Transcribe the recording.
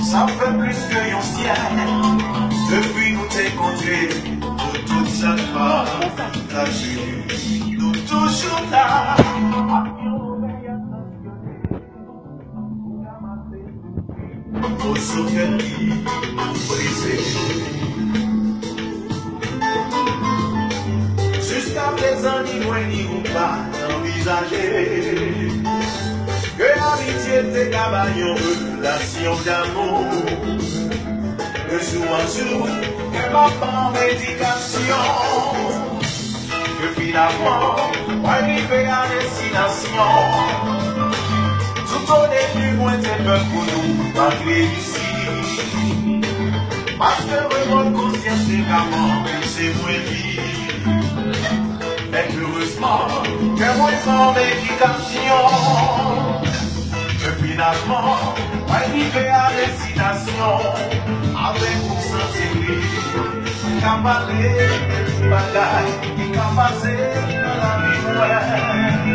Ça fait plus que yon ciel. Depuis nous t'encontrer, pour toute cette partage, nous toujours là. Au souffle qui brisé. Jusqu'à présent, ni moi ni vous pas envisager que l'amitié était cabayon, relation d'amour. De jour en jour, que ma femme médication. Que finalement, on arrive à destination. Tout au début, moi, t'es peur pour nous, pas réussir. Parce que vraiment, conscience, c'est comment, c'est moins vite. Mais heureusement, que moi, sans médication. Que finalement, on arrive à destination. Avec pour sentir, qu'à parler, bagaille, qui qu'a passé dans la vie, ouais.